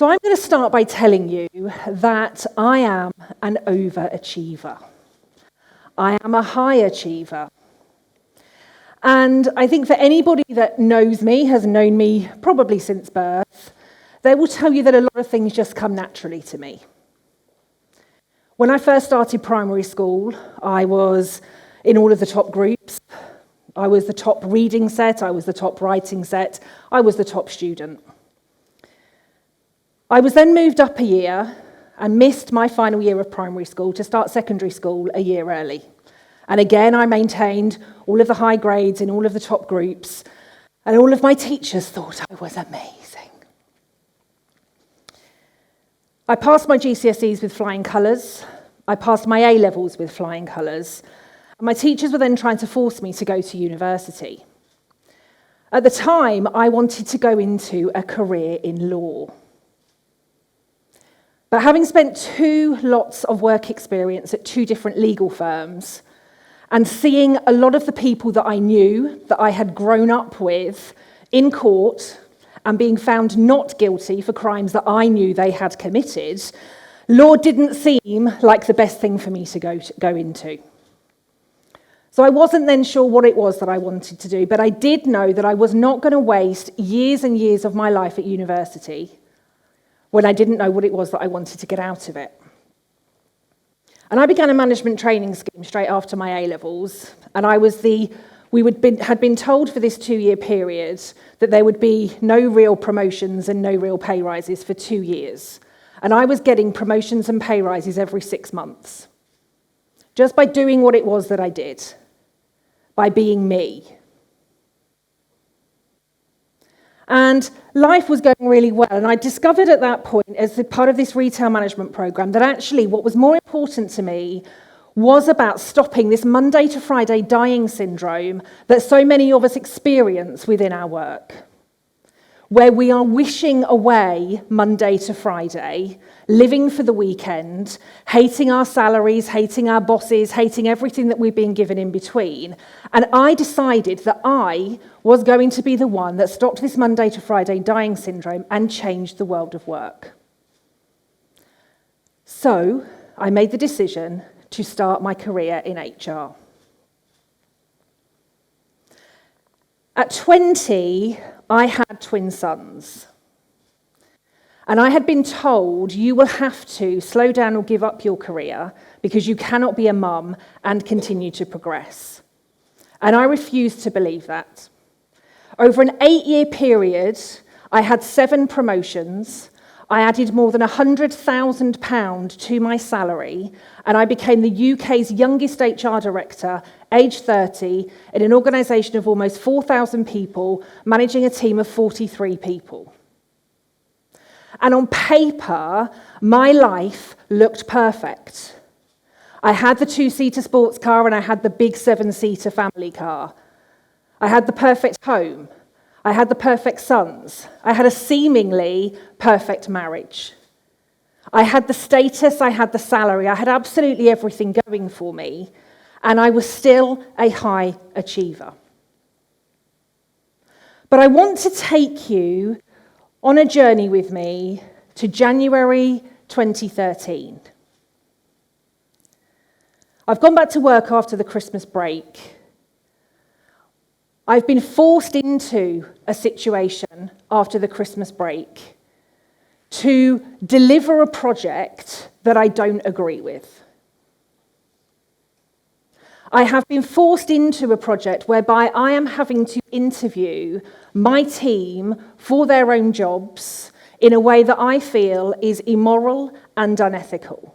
So I'm going to start by telling you that I am an overachiever. I am a high achiever. And I think for anybody that knows me, has known me probably since birth, they will tell you that a lot of things just come naturally to me. When I first started primary school, I was in all of the top groups. I was the top reading set, I was the top writing set, I was the top student. I was then moved up a year and missed my final year of primary school to start secondary school a year early. And again, I maintained all of the high grades in all of the top groups, and all of my teachers thought I was amazing. I passed my GCSEs with flying colours. I passed my A-levels with flying colours. And my teachers were then trying to force me to go to university. At the time, I wanted to go into a career in law. But having spent 2 lots of work experience at 2 different legal firms, and seeing a lot of the people that I knew, that I had grown up with, in court, and being found not guilty for crimes that I knew they had committed, law didn't seem like the best thing for me to go into. So I wasn't then sure what it was that I wanted to do, but I did know that I was not going to waste years and years of my life at university when I didn't know what it was that I wanted to get out of it. And I began a management training scheme straight after my A-levels, and had been told for this 2-year period that there would be no real promotions and no real pay rises for 2 years. And I was getting promotions and pay rises every 6 months, just by doing what it was that I did, by being me. And life was going really well, and I discovered at that point, as part of this retail management program, that actually what was more important to me was about stopping this Monday to Friday dying syndrome that so many of us experience within our work, where we are wishing away Monday to Friday, living for the weekend, hating our salaries, hating our bosses, hating everything that we've been given in between. And I decided that I was going to be the one that stopped this Monday to Friday dying syndrome and changed the world of work. So I made the decision to start my career in HR. At 20, I had twin sons. And I had been told, you will have to slow down or give up your career because you cannot be a mum and continue to progress. And I refused to believe that. Over an 8-year period, I had 7 promotions. I added more than £100,000 to my salary, and I became the UK's youngest HR director, age 30, in an organisation of almost 4,000 people, managing a team of 43 people. And on paper, my life looked perfect. I had the 2-seater sports car and I had the big 7-seater family car. I had the perfect home. I had the perfect sons. I had a seemingly perfect marriage. I had the status, I had the salary, I had absolutely everything going for me, and I was still a high achiever. But I want to take you on a journey with me to January 2013. I've gone back to work after the Christmas break. I've been forced into a situation after the Christmas break to deliver a project that I don't agree with. I have been forced into a project whereby I am having to interview my team for their own jobs in a way that I feel is immoral and unethical.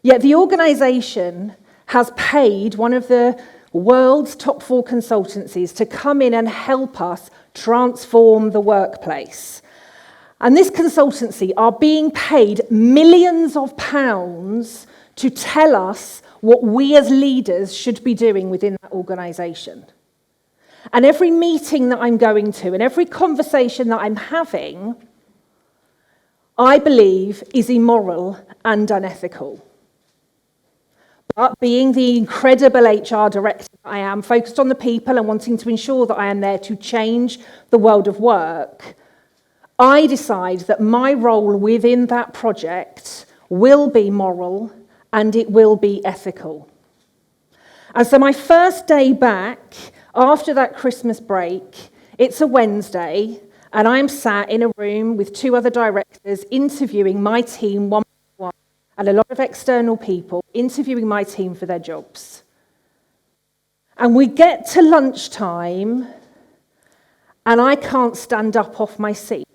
Yet the organisation has paid one of the world's top 4 consultancies to come in and help us transform the workplace. And this consultancy are being paid millions of pounds to tell us what we as leaders should be doing within that organisation. And every meeting that I'm going to and every conversation that I'm having, I believe is immoral and unethical. But being the incredible HR director I am, focused on the people and wanting to ensure that I am there to change the world of work, I decide that my role within that project will be moral and it will be ethical. And so my first day back after that Christmas break, it's a Wednesday, and I'm sat in a room with 2 other directors interviewing my team one by one, and a lot of external people interviewing my team for their jobs. And we get to lunchtime, and I can't stand up off my seat.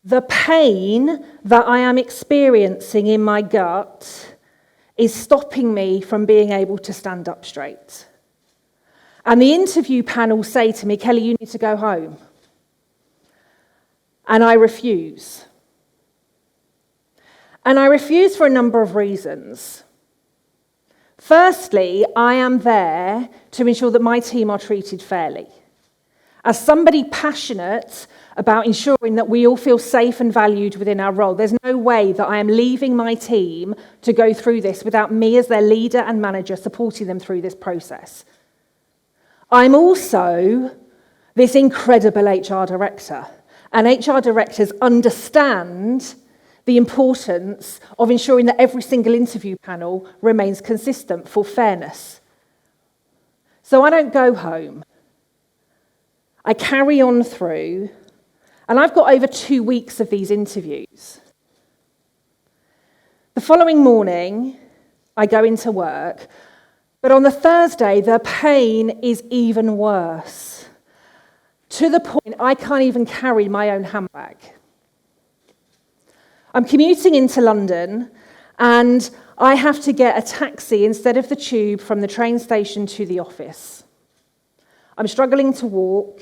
The pain that I am experiencing in my gut is stopping me from being able to stand up straight. And the interview panel say to me, Kelly, you need to go home. And I refuse. And I refuse for a number of reasons. Firstly, I am there to ensure that my team are treated fairly. As somebody passionate about ensuring that we all feel safe and valued within our role, there's no way that I am leaving my team to go through this without me as their leader and manager supporting them through this process. I'm also this incredible HR director, and HR directors understand the importance of ensuring that every single interview panel remains consistent for fairness. So I don't go home. I carry on through, and I've got over 2 weeks of these interviews. The following morning, I go into work, but on the Thursday, the pain is even worse, to the point I can't even carry my own handbag. I'm commuting into London, and I have to get a taxi instead of the tube from the train station to the office. I'm struggling to walk.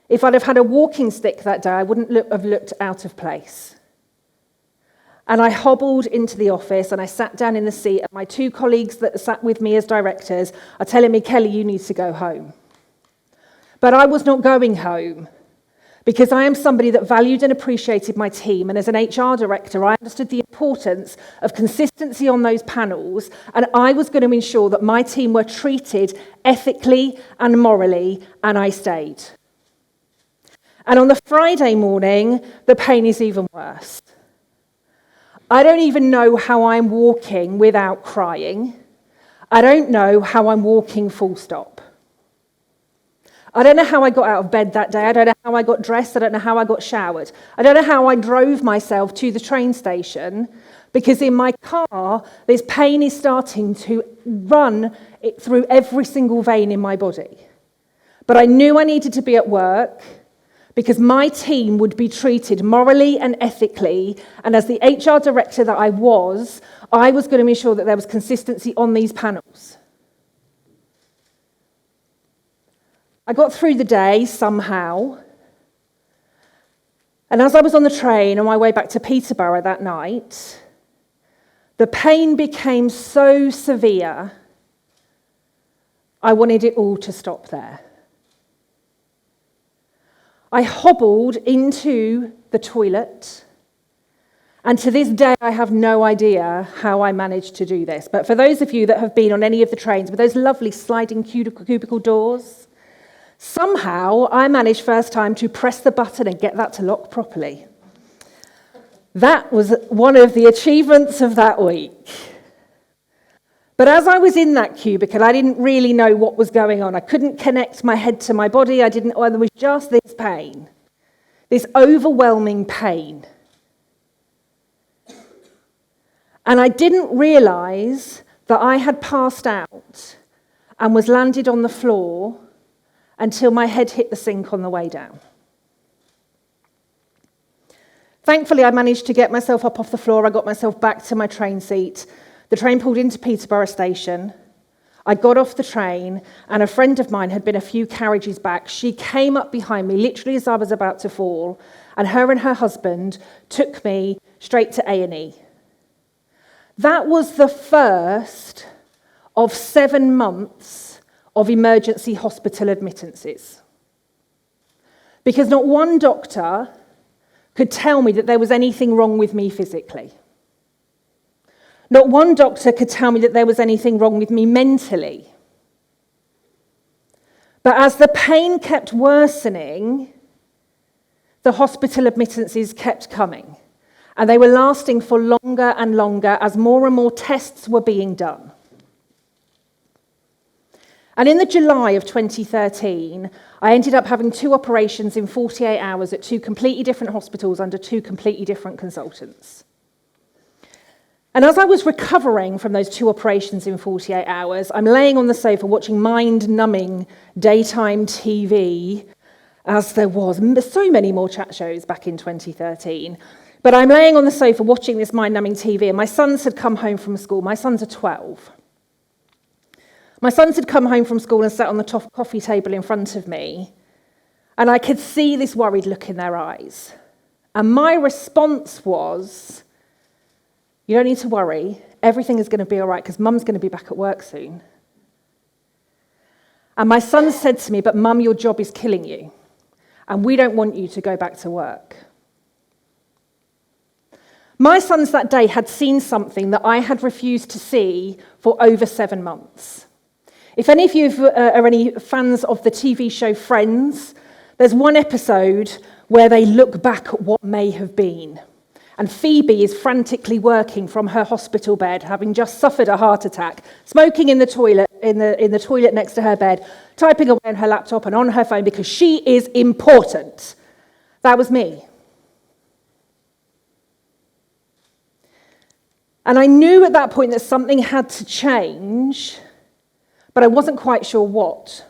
If I'd have had a walking stick that day, I wouldn't have looked out of place. And I hobbled into the office and I sat down in the seat, and my 2 colleagues that sat with me as directors are telling me, Kelly, you need to go home. But I was not going home because I am somebody that valued and appreciated my team. And as an HR director, I understood the importance of consistency on those panels. And I was going to ensure that my team were treated ethically and morally, and I stayed. And on the Friday morning, the pain is even worse. I don't even know how I'm walking without crying. I don't know how I'm walking full stop. I don't know how I got out of bed that day. I don't know how I got dressed. I don't know how I got showered. I don't know how I drove myself to the train station, because in my car, this pain is starting to run through every single vein in my body. But I knew I needed to be at work because my team would be treated morally and ethically. And as the HR director that I was going to ensure that there was consistency on these panels. I got through the day somehow. And as I was on the train on my way back to Peterborough that night, the pain became so severe, I wanted it all to stop there. I hobbled into the toilet, and to this day I have no idea how I managed to do this. But for those of you that have been on any of the trains with those lovely sliding cubicle doors, somehow I managed first time to press the button and get that to lock properly. That was one of the achievements of that week. But as I was in that cubicle, I didn't really know what was going on. I couldn't connect my head to my body. There was just this pain, this overwhelming pain. And I didn't realize that I had passed out and was landed on the floor until my head hit the sink on the way down. Thankfully, I managed to get myself up off the floor. I got myself back to my train seat. The train pulled into Peterborough station. I got off the train, and a friend of mine had been a few carriages back. She came up behind me, literally as I was about to fall, and her husband took me straight to A&E. That was the first of 7 months of emergency hospital admittances. Because not one doctor could tell me that there was anything wrong with me physically. Not one doctor could tell me that there was anything wrong with me mentally. But as the pain kept worsening, the hospital admittances kept coming, and they were lasting for longer and longer as more and more tests were being done. And in the July of 2013, I ended up having 2 operations in 48 hours at 2 completely different hospitals under 2 completely different consultants. And as I was recovering from those 2 operations in 48 hours, I'm laying on the sofa watching mind-numbing daytime TV, as there was so many more chat shows back in 2013. But I'm laying on the sofa watching this mind-numbing TV, and my sons had come home from school. My sons are 12. My sons had come home from school and sat on the coffee table in front of me, and I could see this worried look in their eyes. And my response was, you don't need to worry, everything is going to be all right because Mum's going to be back at work soon. And my son said to me, but Mum, your job is killing you, and we don't want you to go back to work. My sons that day had seen something that I had refused to see for over 7 months. If any of you are any fans of the TV show Friends, there's one episode where they look back at what may have been. And Phoebe is frantically working from her hospital bed, having just suffered a heart attack, smoking in the toilet, in the toilet next to her bed, typing away on her laptop and on her phone because she is important. That was me. And I knew at that point that something had to change, but I wasn't quite sure what.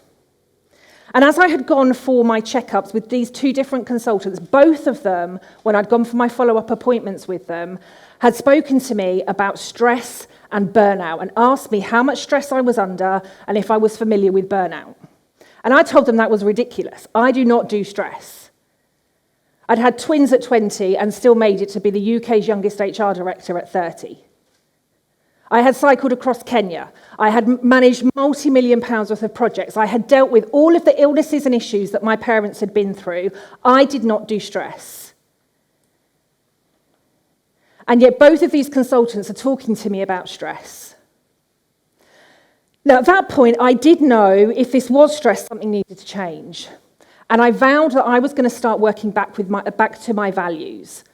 And as I had gone for my checkups with these 2 different consultants, both of them, when I'd gone for my follow-up appointments with them, had spoken to me about stress and burnout and asked me how much stress I was under and if I was familiar with burnout. And I told them that was ridiculous. I do not do stress. I'd had twins at 20 and still made it to be the UK's youngest HR director at 30. I had cycled across Kenya. I had managed multi-million pounds worth of projects. I had dealt with all of the illnesses and issues that my parents had been through. I did not do stress. And yet both of these consultants are talking to me about stress. Now, at that point, I did know if this was stress, something needed to change. And I vowed that I was going to start working back to my values.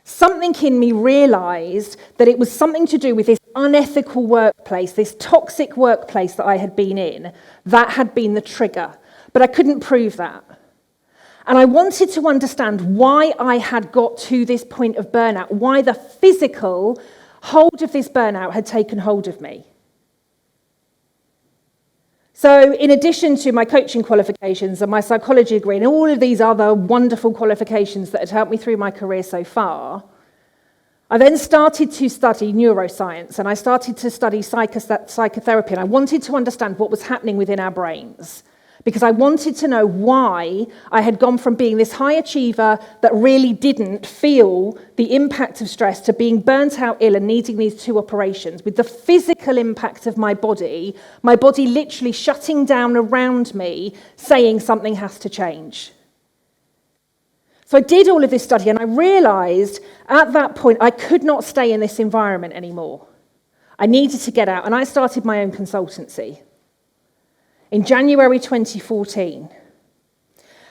Something in me realised that it was something to do with this unethical workplace, this toxic workplace that I had been in, that had been the trigger. But I couldn't prove that. And I wanted to understand why I had got to this point of burnout, why the physical hold of this burnout had taken hold of me. So in addition to my coaching qualifications and my psychology degree and all of these other wonderful qualifications that had helped me through my career so far, I then started to study neuroscience and I started to study psychotherapy, and I wanted to understand what was happening within our brains because I wanted to know why I had gone from being this high achiever that really didn't feel the impact of stress to being burnt out ill and needing these 2 operations with the physical impact of my body literally shutting down around me, saying something has to change. So I did all of this study and I realised at that point I could not stay in this environment anymore. I needed to get out, and I started my own consultancy in January 2014.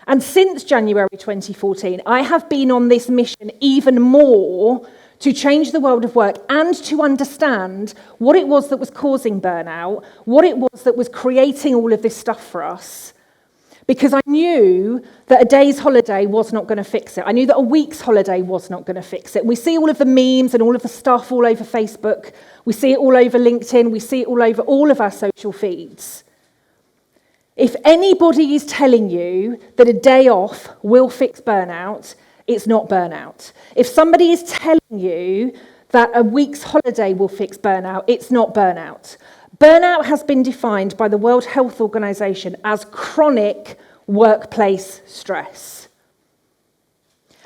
And since January 2014, I have been on this mission even more to change the world of work and to understand what it was that was causing burnout, what it was that was creating all of this stuff for us. Because I knew that a day's holiday was not going to fix it. I knew that a week's holiday was not going to fix it. We see all of the memes and all of the stuff all over Facebook. We see it all over LinkedIn. We see it all over all of our social feeds. If anybody is telling you that a day off will fix burnout, it's not burnout. If somebody is telling you that a week's holiday will fix burnout, it's not burnout. Burnout has been defined by the World Health Organization as chronic workplace stress.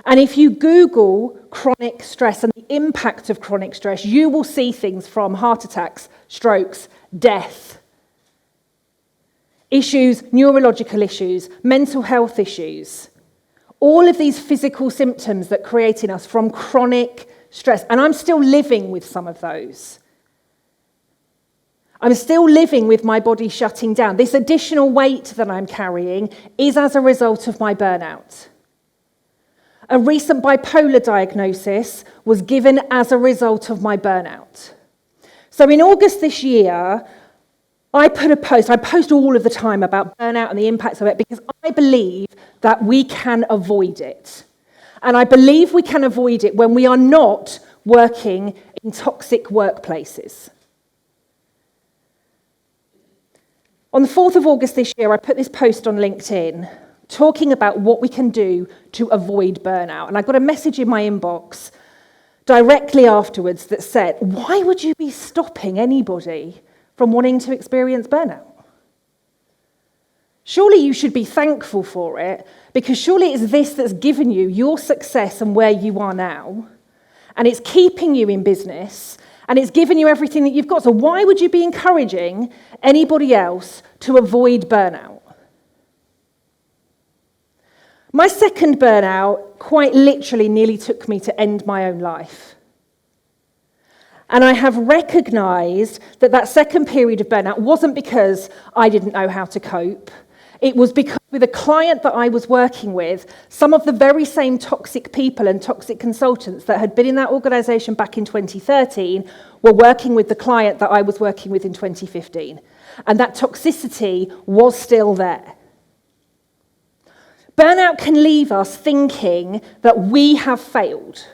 And if you Google chronic stress and the impact of chronic stress, you will see things from heart attacks, strokes, death, issues, neurological issues, mental health issues, all of these physical symptoms that create in us from chronic stress. And I'm still living with some of those. I'm still living with my body shutting down. This additional weight that I'm carrying is as a result of my burnout. A recent bipolar diagnosis was given as a result of my burnout. So in August this year, I put a post. I post all of the time about burnout and the impacts of it because I believe that we can avoid it. And I believe we can avoid it when we are not working in toxic workplaces. On the 4th of August this year, I put this post on LinkedIn talking about what we can do to avoid burnout. And I got a message in my inbox directly afterwards that said, why would you be stopping anybody from wanting to experience burnout? Surely you should be thankful for it, because surely it's this that's given you your success and where you are now, and it's keeping you in business, and it's given you everything that you've got. So why would you be encouraging anybody else to avoid burnout? My second burnout quite literally nearly took me to end my own life. And I have recognised that that second period of burnout wasn't because I didn't know how to cope. It was because with a client that I was working with, some of the very same toxic people and toxic consultants that had been in that organisation back in 2013 were working with the client that I was working with in 2015. And that toxicity was still there. Burnout can leave us thinking that we have failed.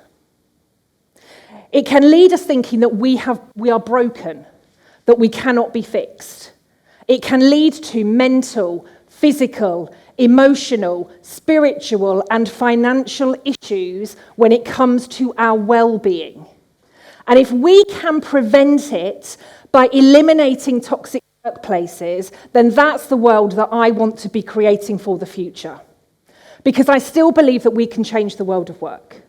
It can lead us thinking that we are broken, that we cannot be fixed. It can lead to mental, physical, emotional, spiritual, and financial issues when it comes to our well-being. And if we can prevent it by eliminating toxic workplaces, then that's the world that I want to be creating for the future. Because I still believe that we can change the world of work.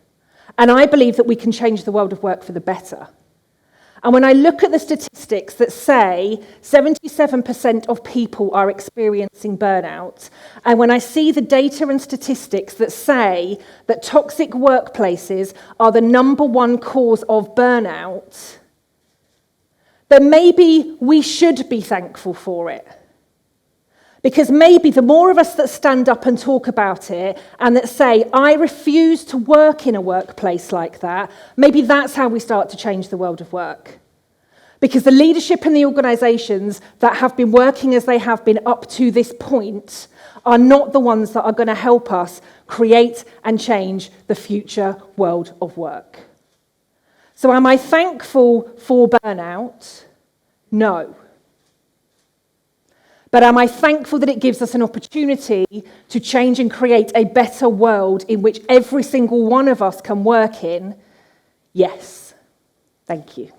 And I believe that we can change the world of work for the better. And when I look at the statistics that say 77% of people are experiencing burnout, and when I see the data and statistics that say that toxic workplaces are the number one cause of burnout, then maybe we should be thankful for it. Because maybe the more of us that stand up and talk about it and that say, I refuse to work in a workplace like that, maybe that's how we start to change the world of work. Because the leadership in the organisations that have been working as they have been up to this point are not the ones that are going to help us create and change the future world of work. So am I thankful for burnout? No. But am I thankful that it gives us an opportunity to change and create a better world in which every single one of us can work in? Yes. Thank you.